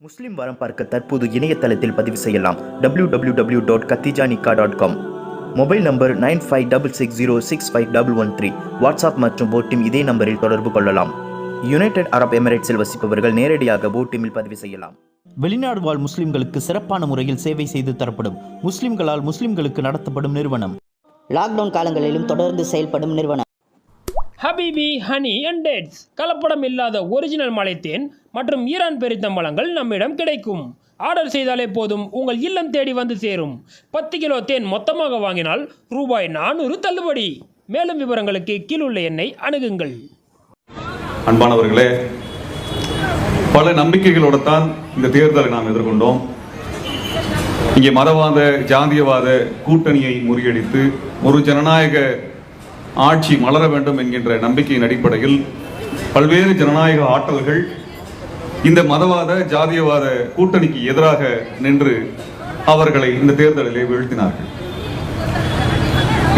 முஸ்லிம் வாரம் பார்க்க தற்போது இணையதளத்தில் பதிவு செய்யலாம். www.kathijanika.com. Mobile number 9566065113. வாட்ஸ்அப் மற்றும் போட்டிம் இதே நம்பரில் தொடர்பு கொள்ளலாம். யுனைடெட் அரப் எமிரேட்ஸில் வசிப்பவர்கள் நேரடியாக போட்டிமில் பதிவு செய்யலாம். வெளிநாடு வாழ் முஸ்லிம்களுக்கு சிறப்பான முறையில் சேவை செய்து தரப்படும் முஸ்லிம்களால் முஸ்லிம்களுக்கு நடத்தப்படும் நிறுவனம். லாக்டவுன் காலங்களிலும் தொடர்ந்து செயல்படும் நிறுவனம். ஹபீபி ஹனி அண்ட் டேட்ஸ். கலப்படம் இல்லாத ஒரிஜினல் மலைத்தேன் மற்றும் ஈரான் பெரித்தம்பழங்கள் நம்மிடம் கிடைக்கும். ஆர்டர் செய்தாலே போதும், உங்கள் இல்லம் தேடி வந்து சேரும். 10 கிலோ தேன் மொத்தமாக வாங்கினால் ரூபாய் 400 தள்ளுபடி. மேலும் விவரங்களுக்கு கீழுள்ள எண்ணை அணுகுங்கள். அன்பானவர்களே, பல நம்பிக்கைகளோடு தான் இந்த தேர்தலை நாம் எதிர்கொண்டோம். இங்கே மதவாத ஜாதியவாத கூட்டணியை முறியடித்து ஒரு ஜனநாயக ஆட்சி மலர வேண்டும் என்கின்ற நம்பிக்கையின் அடிப்படையில் பல்வேறு ஜனநாயக ஆற்றல்கள் இந்த மதவாத ஜாதியவாத கூட்டணிக்கு எதிராக நின்று அவர்களை இந்த தேர்தலிலே வீழ்த்தினார்கள்.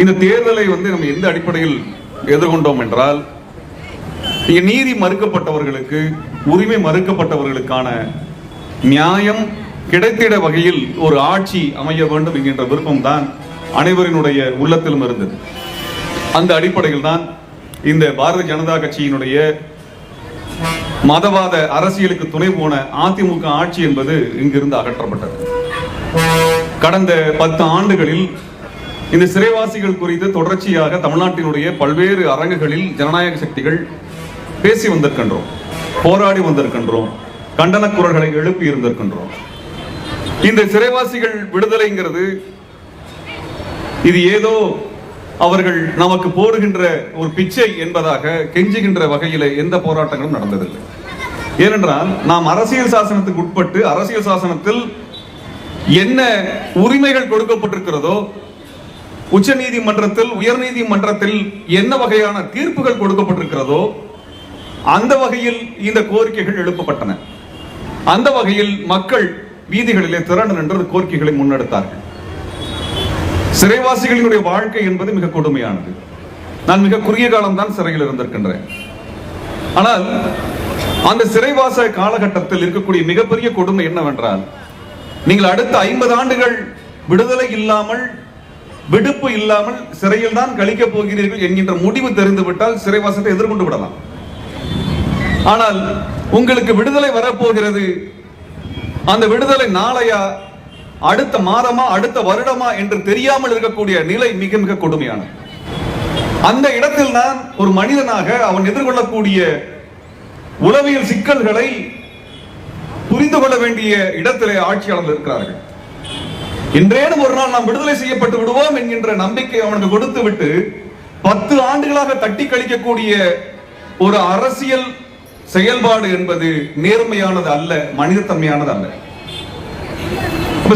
இந்த தேர்தலை நம்ம எந்த அடிப்படையில் எதிர்கொண்டோம் என்றால், நீதி மறுக்கப்பட்டவர்களுக்கு, உரிமை மறுக்கப்பட்டவர்களுக்கான நியாயம் கிடைத்திட வகையில் ஒரு ஆட்சி அமைய வேண்டும் என்கின்ற விருப்பம்தான் அனைவரினுடைய உள்ளத்திலும் இருந்தது. அந்த அடிப்படையில் தான் இந்த பாரதிய ஜனதா கட்சியினுடைய மதவாத அரசியலுக்கு துணை போன அதிமுக ஆட்சி என்பது இங்கிருந்து அகற்றப்பட்டது. கடந்த 10 ஆண்டுகளில் இந்த சிறைவாசிகள் குறித்து தொடர்ச்சியாக தமிழ்நாட்டினுடைய பல்வேறு அரங்குகளில் ஜனநாயக சக்திகள் பேசி வந்திருக்கின்றோம், போராடி வந்திருக்கின்றோம், கண்டன குரல்களை எழுப்பி இருந்திருக்கின்றோம். இந்த சிறைவாசிகள் விடுதலைங்கிறது இது ஏதோ அவர்கள் நமக்கு போடுகின்ற ஒரு பிச்சை என்பதாக கெஞ்சுகின்ற வகையில் எந்த போராட்டங்களும் நடந்ததில்லை. ஏனென்றால் நாம் அரசியல் சாசனத்துக்கு உட்பட்டு, அரசியல் சாசனத்தில் என்ன உரிமைகள் கொடுக்கப்பட்டிருக்கிறதோ, உச்ச நீதிமன்றத்தில் உயர் நீதிமன்றத்தில் என்ன வகையான தீர்ப்புகள் கொடுக்கப்பட்டிருக்கிறதோ அந்த வகையில் இந்த கோரிக்கைகள் எழுப்பப்பட்டன. அந்த வகையில் மக்கள் வீதிகளிலே திரண்டு நின்று கோரிக்கைகளை முன்னெடுத்தார்கள். சிறைவாசிகளினுடைய வாழ்க்கை என்பது மிக கொடுமையானது. நான் மிக குறுகிய காலம் தான் சிறையில் இருந்திருக்கின்றேன். ஆனால் அந்த சிறைவாச காலகட்டத்தில் இருக்கக்கூடிய மிகப்பெரிய கொடுமை என்னவென்றால், நீங்கள் அடுத்த 50 ஆண்டுகள் விடுதலை இல்லாமல், விடுப்பு இல்லாமல் சிறையில் தான் கழிக்கப் போகிறீர்கள் என்கின்ற முடிவு தெரிந்துவிட்டால் சிறைவாசத்தை எதிர்கொண்டு விடலாம். ஆனால் உங்களுக்கு விடுதலை வரப்போகிறது, அந்த விடுதலை நாளையா, அடுத்த மாதமா, அடுத்த வருடமா என்று தெரியாமல் இருக்கக்கூடிய நிலை மிக மிக கொடுமையானது. அந்த இடத்தில் தான் ஒரு மனிதனாக அவன் எதிர்கொள்ளக்கூடிய உளவியல் சிக்கல்களை புரிந்து கொள்ள வேண்டிய இடத்திலே ஆட்சியாளர்கள் இருக்கிறார்கள். இன்றேனும் ஒரு நாள் நாம் விடுதலை செய்யப்பட்டு விடுவோம் என்கின்ற நம்பிக்கை அவனுக்கு கொடுத்து விட்டு 10 ஆண்டுகளாக தட்டி கழிக்கக்கூடிய ஒரு அரசியல் செயல்பாடு என்பது நேர்மையானது அல்ல, மனிதத்தன்மையானது அல்ல.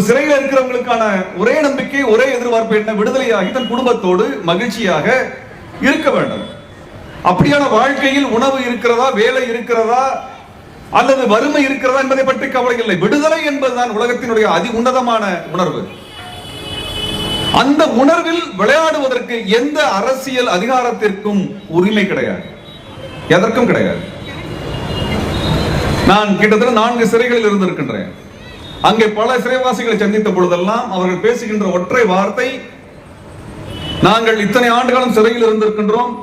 சிறையில் இருக்கிறவங்களுக்கான ஒரே நம்பிக்கை, ஒரே எதிர்பார்ப்பு என்ன? விடுதலையாகி தன் குடும்பத்தோடு மகிழ்ச்சியாக இருக்க வேண்டும். அப்படியான வாழ்க்கையில் உணவு இருக்கிறதா, வேலை இருக்கிறதா, அல்லது வறுமை இருக்கிறதா என்பதை பற்றி கவலை இல்லை. விடுதலை என்பதுதான் உலகத்தினுடைய அதி உன்னதமான உணர்வு. அந்த உணர்வில் விளையாடுவதற்கு எந்த அரசியல் அதிகாரத்திற்கும் உரிமை கிடையாது, எதற்கும் கிடையாது. நான் கிட்டத்தட்ட 4 சிறைகளில் இருந்திருக்கின்றேன். அங்கே பல சிறைவாசிகளை சந்தித்த பொழுதெல்லாம் அவர்கள் பேசுகின்ற ஒற்றை வார்த்தை, நாங்கள் இத்தனை ஆண்டுகாலம் சிறையில் இருந்திருக்கின்றோம்,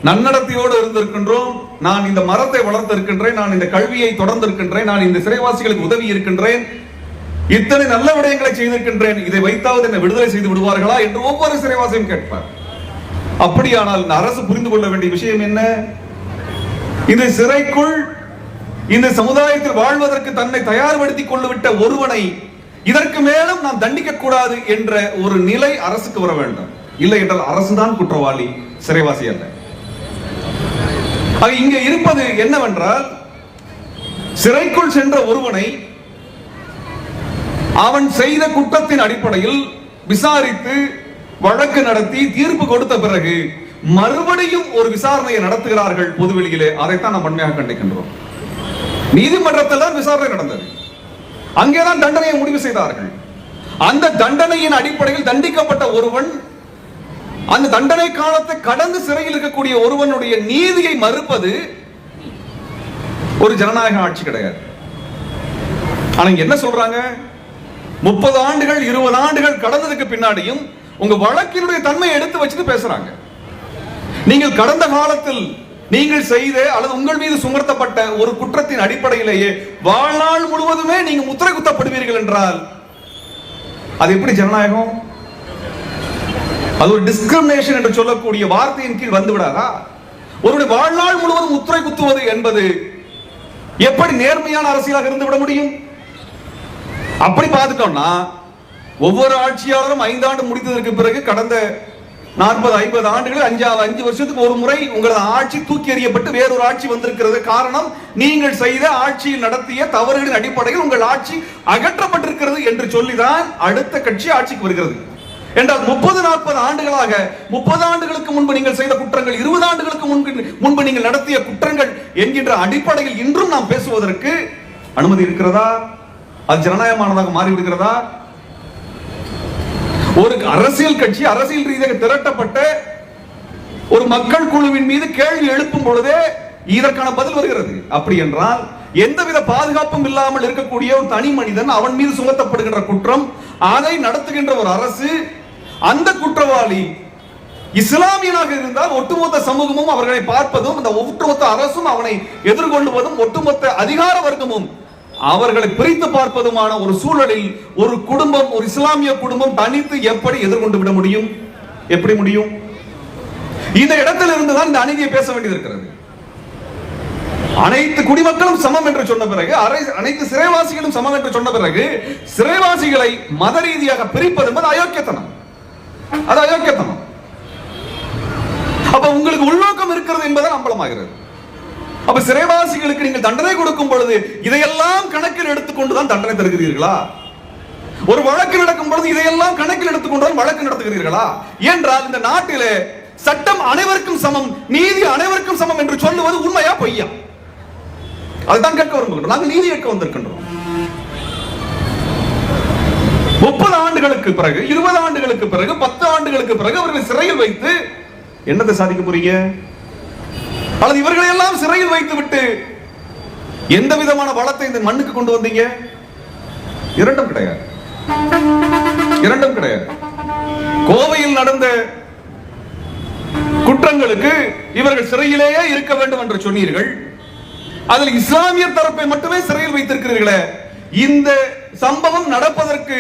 நன்னடத்தையோடு இருந்திருக்கின்றோம், நான் இந்த மரத்தை வளர்த்திருக்கின்றேன், நான் இந்த கல்வியை தொடர்ந்திருக்கின்றேன், நான் இந்த சிறைவாசிகளுக்கு உதவி இருக்கின்றேன், இத்தனை நல்ல விடயங்களை செய்திருக்கின்றேன், இதை வைத்தாவது என்னை விடுதலை செய்து விடுவார்களா என்று ஒவ்வொரு சிறைவாசியும் கேட்பார். அப்படியானால் இந்த அரசு புரிந்து கொள்ள வேண்டிய விஷயம் என்ன? இந்த சிறைக்குள் இந்த சமுதாயத்தில் வாழ்வதற்கு தன்னை தயார்படுத்திக் கொண்டுவிட்ட ஒருவனை இதற்கு மேலும் நாம் தண்டிக்க கூடாது என்ற ஒரு நிலை அரசுக்கு வர வேண்டும். இல்லை என்றால் அரசுதான் குற்றவாளி, சிறைவாசி அல்ல. இங்க இருப்பது என்னவென்றால், சிறைக்குள் சென்ற ஒருவனை அவன் செய்த குற்றத்தின் அடிப்படையில் விசாரித்து வழக்கு நடத்தி தீர்ப்பு கொடுத்த பிறகு மறுபடியும் ஒரு விசாரணையை நடத்துகிறார்கள் பொதுவெளியிலே. அதைத்தான் நாம் வன்மையாக கண்டிக்கின்றோம். நீதிமன்றத்தில் தான் விசாரணை நடந்தது, அங்கேதான் தண்டனையை முடிவு செய்தார்கள். அந்த தண்டனையின் அடிப்படையில் தண்டிக்கப்பட்ட ஒருவன், அந்த தண்டனை காலத்தை கடந்து சிறையில் இருக்கக்கூடிய ஒருவனுடைய நீதியை மறுப்பது ஒரு ஜனநாயக ஆட்சி கிடையாது. ஆனா என்ன சொல்றாங்க, 30 ஆண்டுகள் 20 ஆண்டுகள் கடந்ததுக்கு பின்னாடியும் உங்க வழக்கினுடைய தன்மையை எடுத்து வச்சுட்டு பேசுறாங்க. நீங்கள் கடந்த காலத்தில் நீங்கள் செய்த அல்லது உங்கள் மீது சுமர்த்தப்பட்ட ஒரு குற்றத்தின் அடிப்படையிலேயே வாழ்நாள் முழுவதுமே நீங்க முத்திரை குத்தப்படுவீர்கள் என்றால் அது எப்படி ஜனநாயகம்? அது ஒரு டிஸ்கிரிமினேஷன் என்று சொல்லக்கூடிய வார்த்தையின் கீழ் வந்து விடாதா? ஒருவருடைய வாழ்நாள் முழுவதும் முத்திரை குத்துவது என்பது எப்படி நேர்மையான அரசியலாக இருந்து விட முடியும்? அப்படி பார்த்துட்டோம்னா ஒவ்வொரு ஆட்சியாளரும் 5 ஆண்டு முடித்ததற்கு பிறகு கடந்த 40-50 ஆண்டுகள் 5 வருஷத்துக்கு ஒரு முறை உங்களது ஆட்சி தூக்கி எறியப்பட்டு வேறொரு ஆட்சி வந்திருக்கிறது. காரணம், நீங்கள் செய்த ஆட்சியில் நடத்திய தவறுகளின் அடிப்படையில் உங்கள் ஆட்சி அகற்றப்பட்டிருக்கிறது என்று சொல்லிதான் அடுத்த கட்சி ஆட்சிக்கு வருகிறது. என்றால் 30-40 ஆண்டுகளாக 30 ஆண்டுகளுக்கு முன்பு நீங்கள் செய்த குற்றங்கள், 20 ஆண்டுகளுக்கு முன்பு நீங்கள் நடத்திய குற்றங்கள் என்கின்ற அடிப்படையில் இன்றும் நாம் பேசுவதற்கு அனுமதி இருக்கிறதா? அது ஜனநாயகமானதாக மாறிவிடுகிறதா? ஒரு அரசியல் கட்சி அரசியல் ரீதியாக திரட்டப்பட்ட ஒரு மக்கள் குழுவின் மீது கேள்வி எழுப்பும் பொழுதே இதற்கான பதில் வருகிறது. அப்படி என்றால் எந்தவித பாதுகாப்பும் இல்லாமல் இருக்கக்கூடிய ஒரு தனி மனிதன், அவன் மீது சுமத்தப்படுகின்ற குற்றம், அதை நடத்துகின்ற ஒரு அரசு, அந்த குற்றவாளி இஸ்லாமியனாக இருந்தால் ஒட்டுமொத்த சமூகமும் அவர்களை பார்ப்பதும், அந்த ஒட்டுமொத்த அரசும் அவனை எதிர்கொள்வதும், ஒட்டுமொத்த அதிகார வர்க்கமும் அவர்களை பிரித்து பார்ப்பதுமான ஒரு சூழலில் ஒரு குடும்பம், ஒரு இஸ்லாமிய குடும்பம் தனித்து எப்படி எதிர்கொண்டு விட முடியும்? எப்படி முடியும்? இந்த இடத்தில் இருந்துதான் இந்த அநீதியை பேச வேண்டியது இருக்கிறது. அனைத்து குடிமக்களும் சமம் என்று சொன்ன பிறகு, அனைத்து சிறைவாசிகளும் சமம் என்று சொன்ன பிறகு, சிறைவாசிகளை மத ரீதியாக பிரிப்பது என்பது அயோக்கியத்தனம். அது அயோக்கியத்தனம். அப்ப உங்களுக்கு உள்நோக்கம் இருக்கிறது என்பதை அம்பலமாகிறது. அப்ப சிறைவாசிகளுக்கு நீங்கள் தண்டனை கொடுக்கும் பொழுது இதையெல்லாம் கணக்கில் எடுத்துக்கொண்டுதான் தண்டனை தருகிறீர்களா? ஒரு வழக்கு நடக்கும் பொழுது இதையெல்லாம் கணக்கில் எடுத்துக்கொண்டுதான் வழக்கு நடத்துகிறீர்களா? என்றால் இந்த நாட்டிலே சட்டம் அனைவருக்கும் சமம், நீதி அனைவருக்கும் சமம் என்று சொல்லுவது உண்மையா பொய்யா? அதுதான் கேட்க விரும்புகிறோம். நாங்கள் நீதி கேட்க வந்திருக்கின்றோம். 30 ஆண்டுகளுக்கு பிறகு, 20 ஆண்டுகளுக்கு பிறகு, 10 ஆண்டுகளுக்கு பிறகு அவர்களை சிறையில் வைத்து என்னத்தை சாதிக்க போறீங்க? அல்லது இவர்களை எல்லாம் சிறையில் வைத்து விட்டு எந்த விதமான வளத்தை இந்த மண்ணுக்கு கொண்டு வந்தீங்க? இரண்டும் கிடையாது. இரண்டும் கிடையாது. கோவையில் நடந்த குற்றங்களுக்கு இவர்கள் சிறையிலேயே இருக்க வேண்டும் என்று சொன்னீர்கள். அதில் இஸ்லாமிய தரப்பை மட்டுமே சிறையில் வைத்திருக்கிறீர்களே. இந்த சம்பவம் நடப்பதற்கு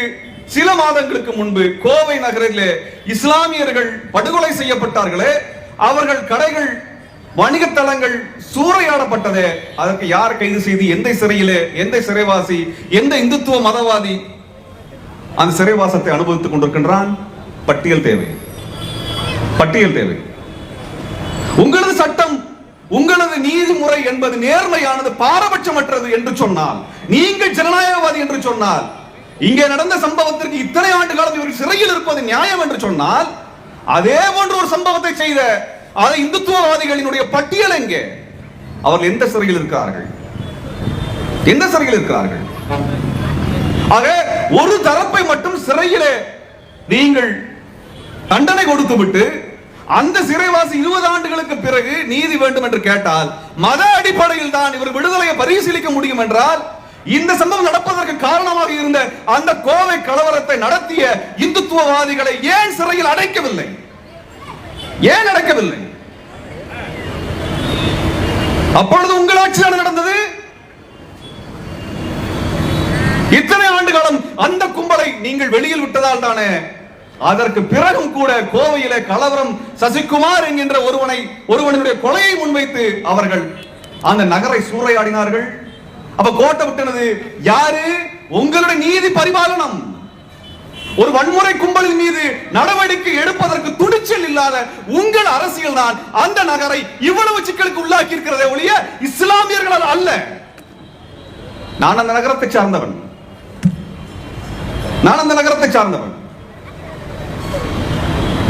சில மாதங்களுக்கு முன்பு கோவை நகரிலே இஸ்லாமியர்கள் படுகொலை செய்யப்பட்டார்களே, அவர்கள் கடைகள், வணிக தளங்கள் சூறையாடப்பட்டதே, அதற்கு யார் கைது செய்து, எந்த சிறையிலே, எந்த சிறைவாசி, எந்த இந்துத்துவ மதவாதி அந்த சிறைவாசத்தை அனுபவித்துக் கொண்டிருக்கின்றான்? பட்டியல் தேவை. பட்டியல் தேவை. உங்களது சட்டம், உங்களது நீதிமுறை என்பது நேர்மையானது, பாரபட்சமற்றது என்று சொன்னால், நீங்கள் ஜனநாயகவாதி என்று சொன்னால், இங்கே நடந்த சம்பவத்திற்கு இத்தனை ஆண்டு காலம் இவர்கள் சிறையில் இருப்பது நியாயம் என்று சொன்னால், அதே போன்ற ஒரு சம்பவத்தை செய்த அதை இந்துத்துவவாதிகளினுடைய பட்டியல் எங்கே? அவர்கள் எந்த சிறையில் இருக்கிறார்கள்? எந்த சிறையில் இருக்கிறார்கள்? ஆக ஒரு தரப்பை மட்டும் சிறையிலே நீங்கள் தண்டனை கொடுத்து விட்டு அந்த சிறைவாசி 20 ஆண்டுகளுக்கு பிறகு நீதி வேண்டும் என்று கேட்டால் மத அடிப்படையில் தான் இவர் விடுதலையை பரிசீலிக்க முடியும் என்றால், இந்த சம்பவம் நடப்பதற்கு காரணமாக இருந்த அந்த கோவை கலவரத்தை நடத்திய இந்துத்துவவாதிகளை ஏன் சிறையில் அடைக்கவில்லை? ஏன் அடைக்கவில்லை? அப்பொழுது உங்கள் ஆட்சிதான் நடந்தது. இத்தனை ஆண்டு காலம் அந்த கும்பலை நீங்கள் வெளியில் விட்டதால் தானே அதற்கு பிறகும் கூட கோவையிலே கலவரம், சசிகுமார் என்கின்ற ஒருவனுடைய கொலையை முன்வைத்து அவர்கள் அந்த நகரை சூறையாடினார்கள். அப்ப கோட்டை விட்டனது யாரு? உங்களுடைய நீதி பரிபாலனம். ஒரு வன்முறை கும்பலின் மீது நடவடிக்கை எடுப்பதற்கு துணிச்சல் இல்லாத உங்கள் அரசியல் தான் அந்த நகரை இவ்வளவு சிக்கலுக்கு உள்ளாக்கி இருக்கிறதே ஒழிய இஸ்லாமியர்களால் அல்ல. நான் அந்த நகரத்தை சார்ந்தவன். நான் அந்த நகரத்தை சார்ந்தவன்.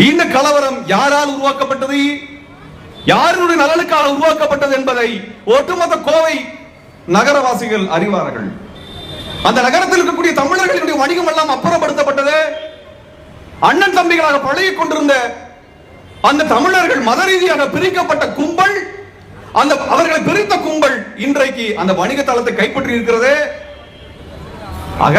இந்த கலவரம் யாரால் உருவாக்கப்பட்டது, யாருடைய நலனுக்காக உருவாக்கப்பட்டது என்பதை ஒட்டுமொத்த கோவை நகரவாசிகள் அறிவார்கள். அந்த நகரத்தில் இருக்கக்கூடிய தமிழர்களுடைய வணிகம் எல்லாம் அப்புறப்படுத்தப்பட்டது. அண்ணன் தம்பிகளாக பழகிக் கொண்டிருந்த அந்த தமிழர்கள் மத ரீதியாக பிரிக்கப்பட்ட கும்பல், அந்த அவர்களை பிரித்த கும்பல் இன்றைக்கு அந்த வணிக தளத்தை கைப்பற்றி இருக்கிறது. ஆக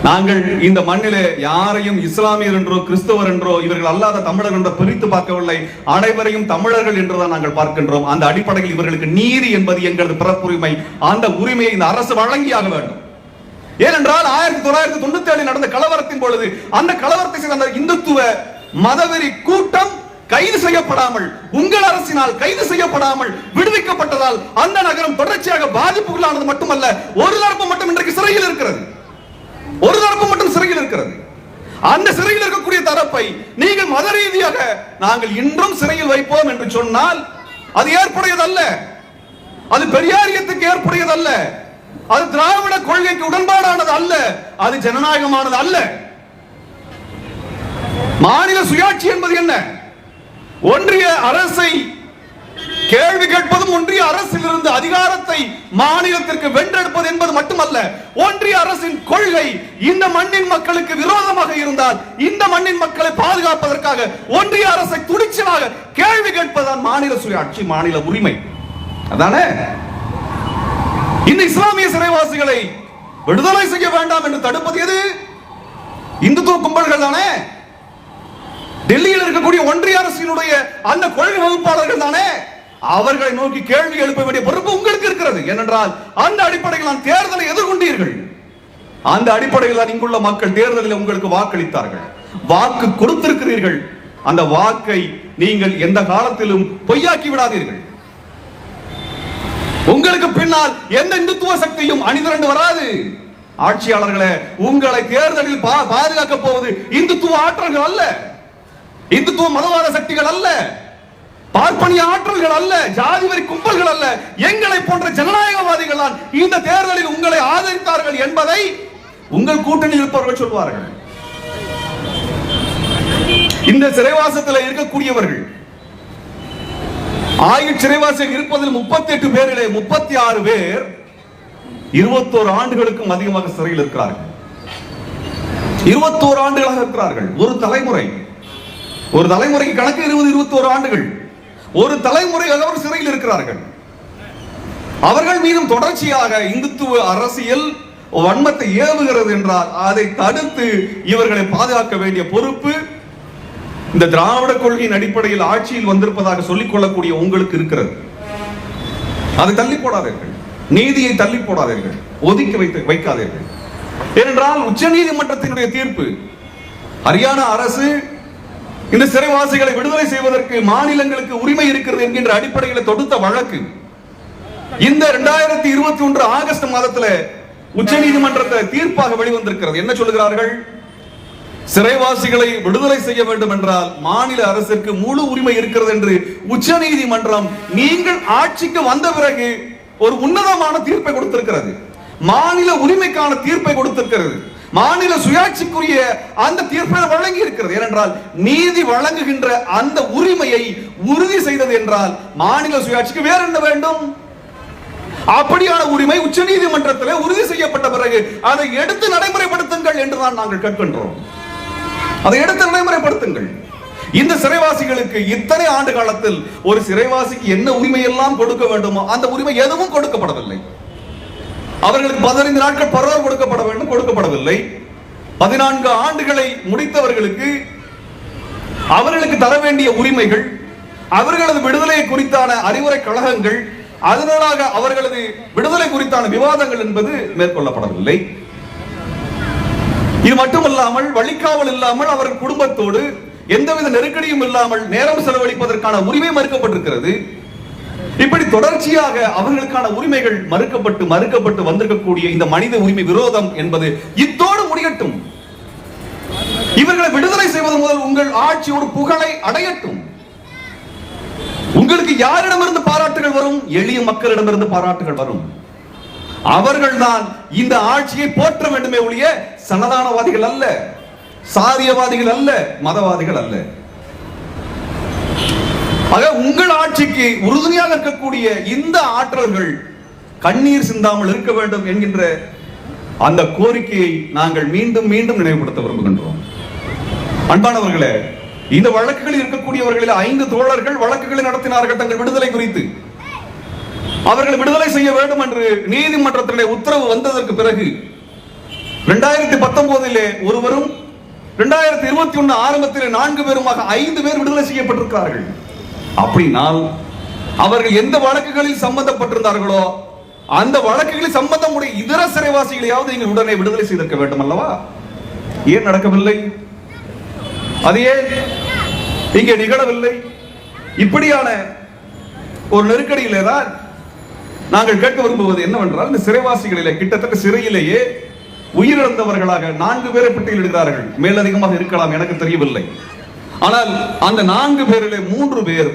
நாங்கள் இந்த மண்ணிலே யாரையும் இஸ்லாமியர் என்றோ கிறிஸ்தவர் என்றோ இவர்கள் அல்லாத தமிழர் என்றோ பிரித்து பார்க்கவில்லை. அனைவரையும் தமிழர்கள் என்றுதான் நாங்கள் பார்க்கின்றோம். அந்த அடிப்படையில் இவர்களுக்கு நீதி என்பது எங்களது பிறப்புரிமை. அந்த உரிமையை இந்த அரசு வழங்கியாக வேண்டும். ஏனென்றால் 1997 நடந்த கலவரத்தின் பொழுது அந்த கலவரத்தை செய்த அந்த இந்துத்துவ மதவெறி கூட்டம் கைது செய்யப்படாமல், உங்கள் அரசினால் கைது செய்யப்படாமல் விடுவிக்கப்பட்டதால் அந்த நகரம் தொடர்ச்சியாக பாதிப்புக்குள்ளானது மட்டுமல்ல, ஒரு தரப்பு மட்டும் இன்றைக்கு சிறையில் இருக்கிறது. ஒரு தரப்பு மட்டும் சிறையில் இருக்கிறது. அந்த சிறையில் இருக்கக்கூடிய தரப்பை நீங்கள் மத ரீதியாக நாங்கள் இன்றும் சிறையில் வைப்போம் என்று சொன்னால் அது ஏற்புடையதல்ல. அது பெரியாரியத்துக்கு ஏற்புடையதல்ல. அது திராவிட கொள்கைக்கு உடன்பாடானது அல்ல. அது ஜனநாயகமானது அல்ல. மாநில சுயாட்சி என்பது என்ன? ஒன்றிய அரசை கேள்வி கேட்பதும் ஒன்றிய அரசில் இருந்து அதிகாரத்தை மாநிலத்திற்கு வென்றெடுப்பது என்பது மட்டுமல்ல. ஒன்றிய அரசின் கொள்கை இந்த மண்ணின் மக்களுக்கு விரோதமாக இருந்தால் இந்த மண்ணின் மக்களை பாதுகாப்பதற்காக ஒன்றிய அரசை துணிச்சலாக கேள்வி கேட்பதுதான் மாநில சுயாட்சி, மாநில உரிமை. அதானே இந்த இஸ்லாமிய சிறைவாசிகளை விடுதலை செய்ய வேண்டாம் என்று தடுப்பது எது? இந்துத்துவ கும்பல்கள் தானே. டெல்லியில் இருக்கக்கூடிய ஒன்றிய அரசினுடைய அந்த கொள்கை வகுப்பாளர்கள் தானே. அவர்களை நோக்கி கேள்வி எழுப்ப வேண்டிய பொறுப்பு உங்களுக்கு இருக்கிறது. ஏனென்றால் அந்த அடிப்படையில் நான் தேர்தலை எதிர்கொண்டீர்கள். அந்த அடிப்படையில் தான் இங்குள்ள மக்கள் தேர்தலில் உங்களுக்கு வாக்களித்தார்கள், வாக்கு கொடுத்திருக்கிறீர்கள். அந்த வாக்கை நீங்கள் எந்த காலத்திலும் பொய்யாக்கி விடாதீர்கள். உங்களுக்கு பின்னால் எந்த இந்துத்துவ சக்தியும் அணிதிரண்டு வராது. ஆட்சியாளர்களே, உங்களை தேர்தலில் பாதுகாக்க போவது இந்துத்துவ ஆற்றல்கள் அல்ல, இந்துத்துவ மதவாத சக்திகள் அல்ல, பார்ப்பனிய ஆற்றல்கள் அல்ல, ஜாதி வரி கும்பல்கள் அல்ல. எங்களை போன்ற ஜனநாயகவாதிகள் தான் இந்த தேர்தலில் உங்களை ஆதரித்தார்கள் என்பதை உங்கள் கூட்டணியில் இருப்பவர்கள் சொல்வார்கள். இந்த சிறைவாசத்தில் இருக்கக்கூடியவர்கள் ஆயுள் சிறைவாசிகள் இருப்பதில் 38 பேரிலே 36 பேர் 21 ஆண்டுகளுக்கும் அதிகமாக சிறையில் இருக்கிறார்கள். 21 ஆண்டுகளாக இருக்கிறார்கள். ஒரு தலைமுறைக்கு கணக்கு 21 ஆண்டுகள். ஒரு தலைமுறை அவர் சிறையில் இருக்கிறார்கள். அவர்கள் மீதும் தொடர்ச்சியாக இந்துத்துவ அரசியல் வன்மத்தை ஏவுகிறது என்றால் அதை தடுத்து இவர்களை பாதுகாக்க வேண்டிய பொறுப்பு இந்த திராவிட கொள்கையின் அடிப்படையில் ஆட்சியில் வந்திருப்பதாக சொல்லிக் கொள்ளக்கூடிய உங்களுக்கு இருக்கிறது. அதை தள்ளி போடாதீர்கள், நீதியை தள்ளி போடாதீர்கள், ஒதுக்கி வைக்காதீர்கள். ஏனென்றால் உச்ச நீதிமன்றத்தினுடைய தீர்ப்பு, ஹரியானா அரசு இந்த சிறைவாசிகளை விடுதலை செய்வதற்கு மாநிலங்களுக்கு உரிமை இருக்கிறது என்கின்ற அடிப்படையில் தொடுத்த வழக்கு இந்த 2021 ஆகஸ்ட் மாதத்தில் உச்ச நீதிமன்றத்தை தீர்ப்பாக வெளிவந்திருக்கிறது. என்ன சொல்லுகிறார்கள்? சிறைவாசிகளை விடுதலை செய்ய வேண்டும் என்றால் மாநில அரசிற்கு முழு உரிமை இருக்கிறது என்று உச்ச நீதிமன்றம் நீங்கள் ஆட்சிக்கு வந்த பிறகு ஒரு உன்னதமான தீர்ப்பை கொடுத்திருக்கிறது. மாநில உரிமைக்கான தீர்ப்பை கொடுத்திருக்கிறது. மாநில சுயாட்சிக்குரிய அந்த தீர்ப்பை வழங்கி இருக்கிறது. ஏனென்றால் நீதி வழங்குகின்ற அந்த உரிமையை உறுதி செய்தது என்றால் மாநில சுயாட்சிக்கு வேற என்ன வேண்டும்? அப்படியான உரிமை உச்ச நீதிமன்றத்தில் உறுதி செய்யப்பட்ட பிறகு அதை எடுத்து நடைமுறைப்படுத்துங்கள் என்றுதான் நாங்கள் கேட்கின்றோம். அதை எடுத்து நடைமுறைப்படுத்துங்கள். இந்த சிறைவாசிகளுக்கு இத்தனை ஆண்டு காலத்தில் ஒரு சிறைவாசிக்கு என்ன உரிமை எல்லாம் கொடுக்க வேண்டுமோ அந்த உரிமை எதுவும் கொடுக்கப்படவில்லை. அவர்களுக்கு 15 நாட்கள் பரோல் கொடுக்கப்பட வேண்டும், கொடுக்கப்படவில்லை. 14 ஆண்டுகளை முடித்தவர்களுக்கு அவர்களுக்கு தர வேண்டிய உரிமைகள், அவர்களது விடுதலை குறித்தான அறிவுரை கழகங்கள், அதனால அவர்களது விடுதலை குறித்தான விவாதங்கள் என்பது மேற்கொள்ளப்படவில்லை. இது மட்டுமல்லாமல் வழிகாவல் இல்லாமல் அவர்கள் குடும்பத்தோடு எந்தவித நெருக்கடியும் இல்லாமல் நேரம் செலவழிப்பதற்கான உரிமை மறுக்கப்பட்டிருக்கிறது. இப்படி தொடர்ச்சியாக அவர்களுக்கான உரிமைகள் மறுக்கப்பட்டு வந்திருக்கக்கூடிய இந்த மனித உரிமை விரோதம் என்பது இத்தோடு முடியட்டும். இவர்களை விடுதலை செய்வது முதல் உங்கள் ஆட்சி ஒரு புகழை அடையட்டும். உங்களுக்கு யாரிடமிருந்து பாராட்டுகள் வரும்? எளிய மக்களிடமிருந்து பாராட்டுகள் வரும். அவர்கள் தான் இந்த ஆட்சியை போற்ற வேண்டுமே ஒழிய சனதானவாதிகள் அல்ல, சாதியவாதிகள் அல்ல, மதவாதிகள் அல்ல. ஆக உங்கள் ஆட்சிக்கு உறுதுணையாக இருக்கக்கூடிய இந்த ஆற்றல்கள் கண்ணீர் சிந்தாமல் இருக்க வேண்டும் என்கின்ற அந்த கோரிக்கையை நாங்கள் மீண்டும் மீண்டும் நினைவுபடுத்த விரும்புகின்றோம். அன்பானவர்களே, இந்த வழக்குகளில் இருக்கக்கூடியவர்களில் 5 தோழர்கள் வழக்குகளை நடத்தினார்கள் தங்கள் விடுதலை குறித்து. அவர்கள் விடுதலை செய்ய வேண்டும் என்று நீதிமன்றத்திலே உத்தரவு வந்ததற்கு பிறகு 2019 ஒருவரும் 2021 ஆரம்பத்தில் 4 பேருமாக 5 பேர் விடுதலை செய்யப்பட்டிருக்கிறார்கள். அப்படினால் அவர்கள் எந்த வழக்குகளில் சம்பந்தப்பட்டிருந்தார்களோ அந்த வழக்குகளில் சம்பந்தமுடைய இதர சிறைவாசிகளையாவது நீங்கள் உடனே விடுதலை செய்திருக்க வேண்டும் அல்லவா? ஏன் நடக்கவில்லை? அது ஏன் இங்கே நிகழவில்லை? இப்படியான ஒரு நெருக்கடியிலே தான் நாங்கள் கேட்க விரும்புவது என்னவென்றால், இந்த சிறைவாசிகளிலே கிட்டத்தட்ட சிறையிலேயே உயிரிழந்தவர்களாக 4 பேரை பட்டியலிடுகிறார்கள். மேலதிகமாக இருக்கலாம், எனக்கு தெரியவில்லை. ஆனால் அந்த 4 பேரிலே 3 பேர்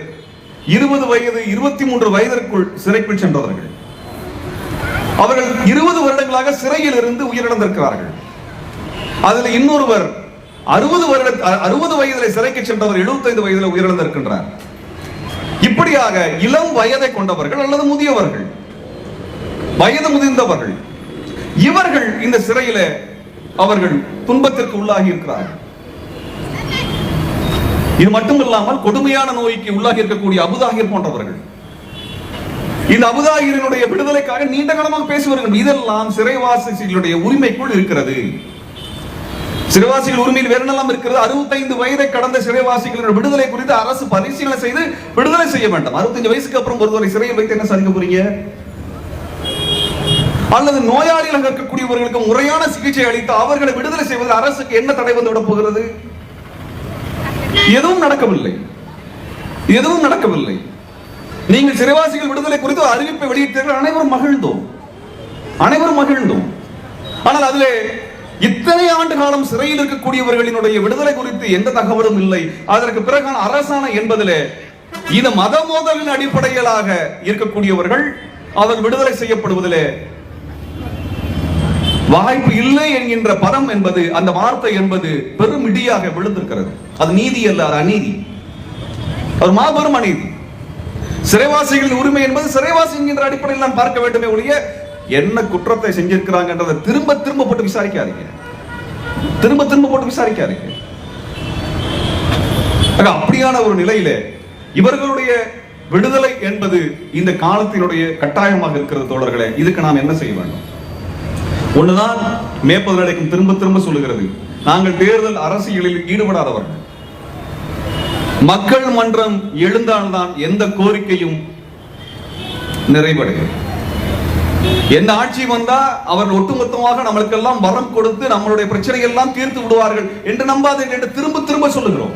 20 வயது 23 வயதிற்குள் சிறைக்குள் சென்றவர்கள். அவர்கள் 20 வருடங்களாக சிறையில் இருந்து உயிரிழந்திருக்கிறார்கள். அதில் இன்னொருவர் 60 வயதிலே சிறைக்கு சென்றவர் 75 வயதில் உயிரிழந்திருக்கின்றார். இப்படியாக இளம் வயதை கொண்டவர்கள் அல்லது முதியவர்கள், வயது முதிர்ந்தவர்கள், இவர்கள் இந்த சிறையில அவர்கள் துன்பத்திற்கு உள்ளாகி இருக்கிறார்கள். இது மட்டுமில்லாமல் கொடுமையான நோய்க்கு உள்ளாகி இருக்கக்கூடிய அபுதாகிர் போன்றவர்கள், இந்த அபுதாகிரினுடைய விடுதலைக்காக நீண்ட காலமாக பேசி வருகின்றனர். இதெல்லாம் சிறைவாசிகளுடைய உரிமைக்குள் இருக்கிறது. சிறைவாசிகள் உரிமையில் வேற என்னெல்லாம் இருக்கிறது? 65 வயதை கடந்த சிறைவாசிகளின் விடுதலை குறித்து அரசு பரிசீலனை செய்து விடுதலை செய்ய வேண்டும். 65 வயசுக்கு அப்புறம் ஒருவரை சிறையில் வைத்து என்ன சாதிக்க போறீங்க? அல்லது நோயாளிகள் இருக்கக்கூடியவர்களுக்கு முறையான சிகிச்சை அளித்து அவர்களை விடுதலை செய்வது அரசுக்கு என்ன தடை வந்து விட போகிறது? எதுவும் நடக்கவில்லை, எதுவும் நடக்கவில்லை. நீங்கள் சிறைவாசிகள் விடுதலை குறித்து அறிவிப்பை வெளியிட்டீர்கள், அனைவரும் மகிழ்ந்தோம். ஆனால் அதிலே இத்தனை ஆண்டு காலம் சிறையில் இருக்கக்கூடியவர்களினுடைய விடுதலை குறித்து எந்த தகவலும் இல்லை. அதற்கு பிறகான அரசாணை என்பதிலே இது மத மோதலின் அடிப்படையிலாக இருக்கக்கூடியவர்கள் அவர் விடுதலை செய்யப்படுவதிலே வாய்ப்பு இல்லை என்கின்ற பதம் என்பது, அந்த வார்த்தை என்பது பெரும் இடியாக விழுந்திருக்கிறது. அது நீதி அல்ல, அது அநீதி, ஒரு மாபெரும் அநீதி. சிறைவாசிகளின் உரிமை என்பது சிறைவாசி என்கின்ற அடிப்படையில் நான் பார்க்க வேண்டுமே ஒழிய என்ன குற்றத்தை செஞ்சிருக்கிறாங்கன்றதை திரும்ப திரும்ப போட்டு விசாரிக்காதீங்க. அப்படியான ஒரு நிலையிலே இவர்களுடைய விடுதலை என்பது இந்த காலத்தினுடைய கட்டாயமாக இருக்கிறது. தோழர்களே, இதுக்கு நாம் என்ன செய்ய வேண்டும்? ஒண்ணுதான் மேற்பது நடைக்கும் திரும்ப திரும்ப சொல்லுகிறது, நாங்கள் தேர்தல் அரசியலில் ஈடுபடாதவர்கள். மக்கள் மன்றம் எழுந்தால்தான் எந்த கோரிக்கையும் நிறைவடைகிறது. எந்த ஆட்சி வந்தா அவர்கள் ஒட்டுமொத்தமாக நம்மளுக்கெல்லாம் வரம் கொடுத்து நம்மளுடைய பிரச்சனைகள் எல்லாம் தீர்த்து விடுவார்கள் என்று நம்பாதீர்கள் என்று திரும்ப திரும்ப சொல்லுகிறோம்.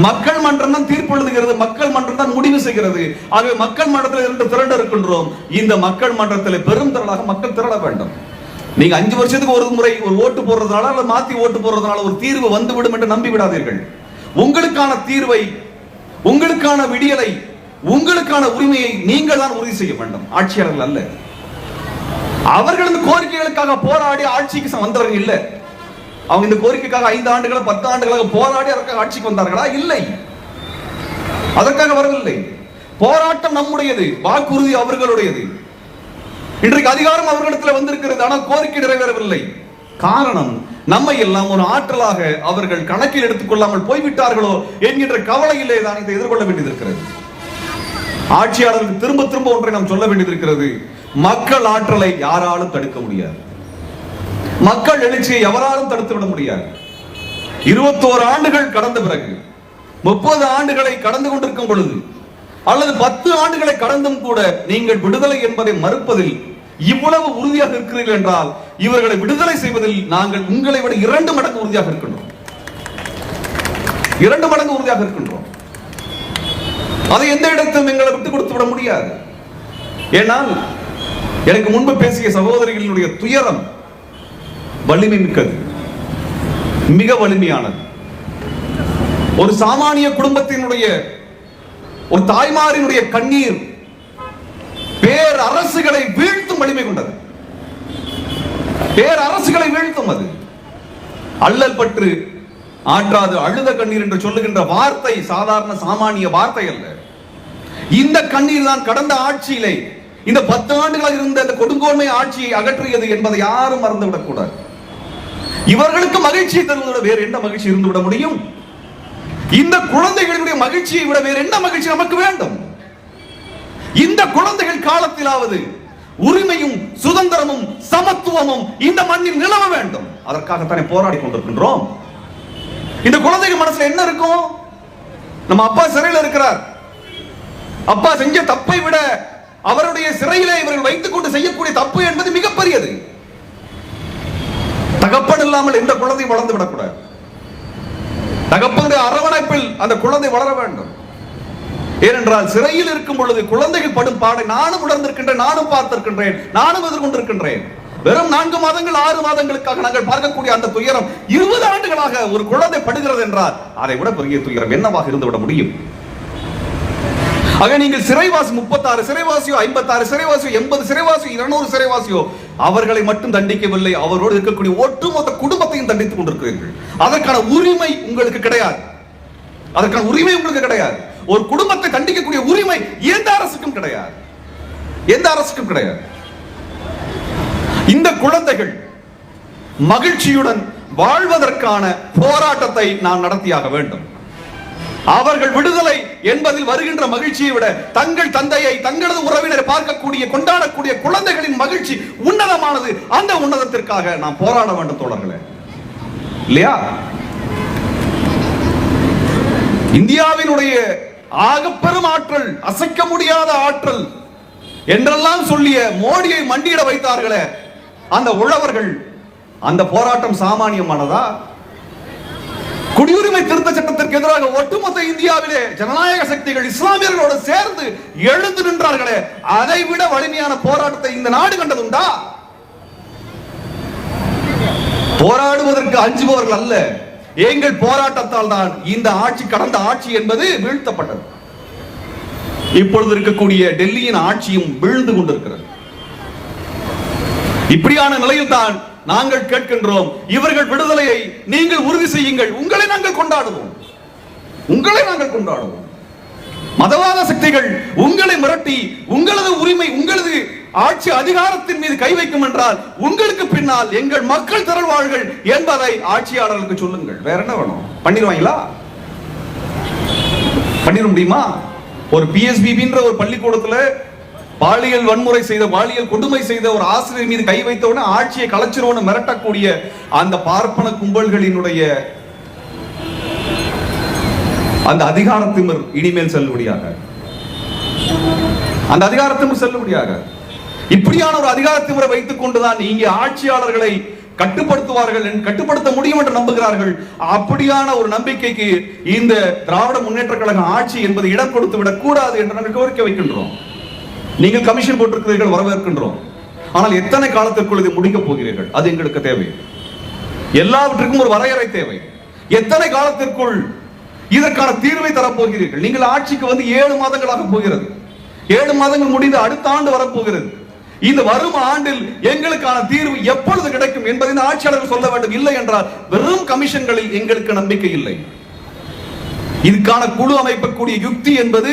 மக்கள் மன்றம் தான் தீர்ப்பு எழுதுகிறது, மக்கள் மன்றம் தான் முடிவு செய்கிறது. ஆகவே மக்கள் மன்றத்தில் இருந்து திரண்டு இருக்கின்றோம். இந்த மக்கள் மன்றத்தில் பெரும் திரளாக மக்கள் திரள வேண்டும். நீங்க 5 வருஷத்துக்கு ஒரு முறை ஒரு ஓட்டு போடுறதுனால அல்லது மாத்தி ஓட்டு போடுறதுனால ஒரு தீர்வு வந்துவிடும் என்று நம்பி விடாதீர்கள். உங்களுக்கான தீர்வை, உங்களுக்கான விடியலை, உங்களுக்கான உரிமையை நீங்கள் தான் உறுதி செய்ய வேண்டும், ஆட்சியாளர்கள் அல்ல. அவர்கள் இந்த கோரிக்கைகளுக்காக போராடி ஆட்சிக்கு வந்தவர்கள் இல்லை. அவங்க இந்த கோரிக்கைக்காக 5 ஆண்டுகள் 10 ஆண்டுகளாக போராடி அதற்காக ஆட்சிக்கு வந்தார்களா? இல்லை, அதற்காக வரவில்லை. போராட்டம் நம்முடையது, வாக்குறுதி அவர்களுடையது. இன்றைக்கு அதிகாரம் அவர்களிடத்தில் வந்திருக்கிறது, ஆனால் கோரிக்கை நிறைவேறவில்லை. காரணம், நம்மை எல்லாம் ஒரு ஆற்றலாக அவர்கள் கணக்கில் எடுத்துக் கொள்ளாமல் போய்விட்டார்களோ என்கின்ற கவலையிலே தான் இதை எதிர்கொள்ள வேண்டியிருக்கிறது. ஆட்சியாளர்களுக்கு திரும்ப திரும்ப ஒன்றை நாம் சொல்ல வேண்டியிருக்கிறது, மக்கள் ஆற்றலை யாராலும் தடுக்க முடியாது, மக்கள் எழுச்சியை எவராலும் தடுத்து விட முடியாது. 21 ஆண்டுகள் கடந்த பிறகு, 30 ஆண்டுகளை கடந்து கொண்டிருக்கும் பொழுது, அல்லது 10 ஆண்டுகளை கடந்தும் கூட நீங்கள் விடுதலை என்பதை மறுப்பதில் இவ்வளவு உறுதியாக இருக்கிறீர்கள் என்றால் இவர்களை விடுதலை செய்வதில் நாங்கள் உங்களை விட 2 மடங்கு உறுதியாக இருக்கின்றோம். 2 மடங்கு உறுதியாக இருக்கின்றோம். அதை எந்த இடத்திலும் எங்களை விட்டுக் கொடுத்து விட முடியாது. ஏனால் எனக்கு முன்பு பேசிய சகோதரிகளினுடைய துயரம் வலிமை மிக்கது, மிக வலிமையானது. ஒரு சாமானிய குடும்பத்தினுடைய, ஒரு தாய்மாரினுடைய கண்ணீர் பேரரசுகளை வீழ்த்தும் வலிமை கொண்டது. பேரரசுகளை வீழ்த்தும். அது அல்லல் பற்று ஆற்றாது அழுத கண்ணீர் என்று சொல்லுகின்ற வார்த்தை சாதாரண சாமானிய வார்த்தை அல்ல. இந்த கண்ணீர் தான் கடந்த ஆட்சியிலே இந்த 10 ஆண்டுகளாக இருந்த இந்த கொடுங்கோன்மை ஆட்சியை அகற்றியது என்பதை யாரும் மறந்துவிடக் கூடாது. இவர்களுக்கு மகிழ்ச்சியை தருவதோட வேறு என்ன மகிழ்ச்சி இருந்து விட முடியும்? இந்த குழந்தைகளுடைய மகிழ்ச்சியை விட வேறு என்ன மகிழ்ச்சி நமக்கு வேண்டும்? இந்த குழந்தைகள் காலத்திலாவது உரிமையும் சுதந்திரமும் சமத்துவமும் இந்த மண்ணில் நிலவ வேண்டும். அதற்காகத்தானே போராடி கொண்டிருக்கின்றோம். இந்த குழந்தைகள் மனசுல என்ன இருக்கும்? நம்ம அப்பா சிறையில் இருக்கிறார், அப்பா செஞ்ச தப்பை விட அவருடைய சிறையிலே இவர்கள் வைத்துக் கொண்டு செய்யக்கூடிய தப்பு என்பது மிகப்பெரியது. தகப்பன் இல்லாமல் எந்த குழந்தை வளர்ந்து விடக்கூடாது. தகப்பனுடைய அரவணைப்பில் அந்த குழந்தை வளர வேண்டும். ஏனென்றால் சிறையில் இருக்கும் பொழுது குழந்தைகள் படும் பாடை நானும் உணர்ந்திருக்கின்றேன், நானும் பார்த்திருக்கின்றேன், நானும் எதிர்கொண்டிருக்கின்றேன். வெறும் 4 மாதங்கள் 6 மாதங்களுக்காக நாங்கள் பார்க்கக்கூடிய அந்த துயரம் 20 ஆண்டுகளாக ஒரு குழந்தை படுகிறது என்றால் அதை விட பெரிய துயரம் என்னவாக இருந்துவிட முடியும்? ஆக நீங்கள் சிறைவாசி 36 சிறைவாசியோ 56 சிறைவாசியோ 80 சிறைவாசியோ 200 சிறைவாசியோ அவர்களை மட்டும் தண்டிக்கவில்லை, அவரோடு இருக்கக்கூடிய ஒட்டுமொத்த குடும்பத்தையும் தண்டித்துக் கொண்டிருக்கிறீர்கள். அதற்கான உரிமை உங்களுக்கு கிடையாது. அதற்கான உரிமை உங்களுக்கு கிடையாது. ஒரு குடும்பத்தை தண்டிக்கக்கூடிய உரிமை எந்த அரசுக்கும் கிடையாது. எந்த அரசுக்கும் கிடையாது. இந்த குழந்தைகள் மகிழ்ச்சியுடன் வாழ்வதற்கான போராட்டத்தை நாம் நடத்தியாக வேண்டும். அவர்கள் விடுதலை என்பதில் வருகின்ற மகிழ்ச்சியை விட தங்கள் தந்தையை தங்களது உறவினரை பார்க்கக்கூடிய கொண்டாடக்கூடிய குழந்தைகளின் மகிழ்ச்சி உன்னதமானது. அந்த உன்னதத்திற்காக நாம் போராட வேண்டும் தோழர்களே, இல்லையா? இந்தியாவினுடைய ஆகப்பெரும் ஆற்றல், அசைக்க முடியாத ஆற்றல் என்றெல்லாம் சொல்லிய மோடியை மண்டியிட வைத்தார்களே அந்த உழவர்கள், அந்த போராட்டம் சாமானியமானதா? குடியுரிமை திருத்த சட்டத்திற்கு எதிராக ஒட்டுமொத்த இந்தியாவிலே ஜனநாயக சக்திகள் இஸ்லாமியர்களோடு சேர்ந்து எழுந்து நின்றார்களே, அதை விட வலிமையான போராட்டத்தை இந்த நாடு கண்டதுண்டா? போராடுவதற்கு அஞ்சுபவர்கள் அல்ல, எங்கள் போராட்டத்தால் தான் இந்த ஆட்சி, கடந்த ஆட்சி என்பது வீழ்த்தப்பட்டது. இப்பொழுது இருக்கக்கூடிய டெல்லியின் ஆட்சியும் வீழ்ந்து கொண்டிருக்கிறது. இப்படியான நிலையில் தான் நாங்கள் கேட்கின்றோம், இவர்கள் விடுதலையை நீங்கள் உறுதி செய்யுங்கள். உங்களை நாங்கள் கொண்டாடுவோம், உங்களை நாங்கள் கொண்டாடுவோம். மதவாத சக்திகள் உங்களை மிரட்டி உங்களது உரிமை, உங்களது ஆட்சி அதிகாரத்தின் மீது கை வைக்கும் என்றால் உங்களுக்கு பின்னால் எங்கள் மக்கள் திரள்வார்கள் என்பதை ஆட்சியாளர்களுக்கு சொல்லுங்கள். வேற என்ன வேணும்? பண்ணிடுவாங்களா? பண்ணிட முடியுமா? ஒரு பிஎஸ்பிபின்ற ஒரு பள்ளிக்கூடத்துல பாலியல் வன்முறை செய்த, பாலியல் கொடுமை செய்த ஒரு ஆசிரியர் மீது கை வைத்தவுடனே ஆட்சியை கலைச்சிருவோன்னு மிரட்டக்கூடிய அந்த பார்ப்பன கும்பல்களினுடைய அந்த அதிகாரத்திமிர் இனிமேல் செல்லுபடியாக, அந்த அதிகாரத்திமிர் செல்லுபடியாக. இப்படியான ஒரு அதிகாரத்திமிரை வைத்துக் கொண்டுதான் இங்கே ஆட்சியாளர்களை கட்டுப்படுத்துவார்கள், கட்டுப்படுத்த முடியும் என்று நம்புகிறார்கள். அப்படியான ஒரு நம்பிக்கைக்கு இந்த திராவிட முன்னேற்ற கழக ஆட்சி என்பது இடம் கொடுத்து விடக் கூடாது என்று நாங்கள் கோரிக்கை வைக்கின்றோம். நீங்கள் கமிஷன் போட்டிருக்கிறீர்கள், வரவேற்கின்றோம். ஆனால் எத்தனை காலத்திற்குள் இதை முடிக்கப் போகிறீர்கள்? அது எங்களுக்கு தேவை. எல்லாவற்றுக்கும் ஒரு வரையறை தேவை. எத்தனை காலத்திற்குள் இதற்கான தீர்வை தரப்போகிறீர்கள்? நீங்கள் ஆட்சிக்கு வந்து 7 மாதங்களாக போகிறது. 7 மாதங்கள் முடிந்து அடுத்த ஆண்டு வரப்போகிறது. இந்த வரும் ஆண்டில் எங்களுக்கான தீர்வு எப்பொழுது கிடைக்கும் என்பதை இந்த ஆட்சியாளர்கள் சொல்ல வேண்டும். இல்லை என்றால் வெறும் கமிஷன்களில் எங்களுக்கு நம்பிக்கை இல்லை. இதுக்கான குழு அமைக்கக்கூடிய யுக்தி என்பது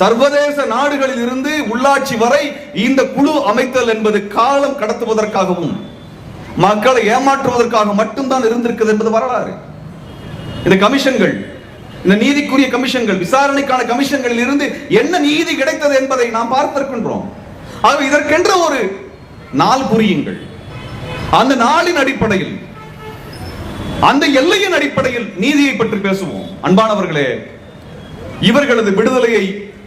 சர்வதேச நாடுகளில் இருந்து உள்ளாட்சி வரை இந்த குழு அமைத்தல் என்பது காலம் கடத்துவதற்காகவும் மக்களை ஏமாற்றுவதற்காக மட்டும்தான் இருந்திருக்கிறது என்பது வரலாறு. இந்த கமிஷன்கள், இந்த நீதிக்குரிய கமிஷன்கள், விசாரணைக்கான கமிஷன்களில் இருந்து என்ன நீதி கிடைத்தது என்பதை நாம் பார்த்திருக்கின்றோம். ஆக இதற்கென்ற ஒரு நாள் புரியுங்கள். அந்த நாளின் அடிப்படையில், அந்த எல்லையின் அடிப்படையில் நீதியை பற்றி பேசுவோம். அன்பானவர்களே, இவர்களது விடுதலையை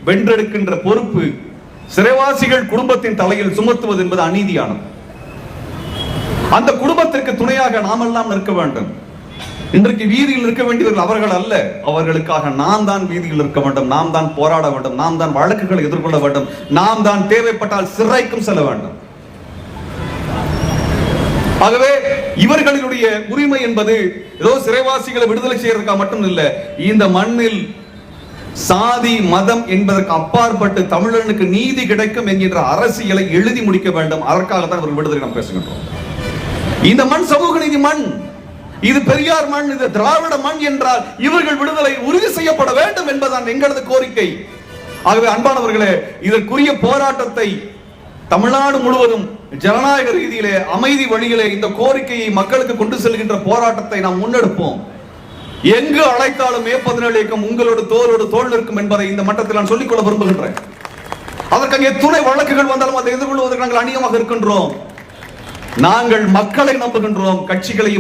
வென்றெடுக்கின்ற பொறுப்பு சிறைவாசிகள் குடும்பத்தின் தலையில் சுமத்துவது என்பது அநீதியானது. அந்த குடும்பத்திற்கு துணையாக நாமெல்லாம் நிற்க வேண்டும். இன்றைக்கு வீதியில் இருக்க வேண்டியவர்கள் அவர்கள் அல்ல, அவர்களுக்காக நாம் தான் வீதியில் இருக்க வேண்டும், நாம் தான் போராட வேண்டும், நாம் தான் வழக்குகளை எதிர்கொள்ள வேண்டும், நாம் தான் தேவைப்பட்டால் சிறைக்கும் செல்ல வேண்டும். ஆகவே இவர்களுடைய உரிமை என்பது ஏதோ சிறைவாசிகளை விடுதலை செய்யறதுக்காக மட்டும் இல்லை, இந்த மண்ணில் சாதி மதம் என்பதற்கு அப்பாற்பட்டு தமிழனுக்கு நீதி கிடைக்கும் என்கின்ற அரசியலை எழுதி முடிக்க வேண்டும். அதற்காகத்தான் இவர்கள் விடுதலை நாம் பேசுகின்றோம். இந்த மண் சமூக நீதி மண், இது பெரியார் மண், இது திராவிட மண் என்றால் இவர்கள் விடுதலை உறுதி செய்யப்பட வேண்டும் என்பதுதான் எங்களது கோரிக்கை. ஆகவே அன்பானவர்களே, இதற்குரிய போராட்டத்தை தமிழ்நாடு முழுவதும் ஜனநாயக ரீதியிலே, அமைதி வழியிலே இந்த கோரிக்கையை மக்களுக்கு கொண்டு செல்கின்ற போராட்டத்தை நாம் முன்னெடுப்போம். எங்கு அழைத்தாலும் மே 17 இயக்கம் உங்களோடு தோளோடு தோள் நிற்கும் என்பதை இந்த மட்டத்தில் நான் சொல்லிக்கொள்ள விரும்புகின்றேன். அதற்கு அங்கே துணை வழக்குகள் வந்தாலும் அதை எதிர்கொள்வதற்கு நாங்கள் அணியமாக இருக்கின்றோம். நாங்கள் மக்களை நம்புகின்றோம், கட்சிகளை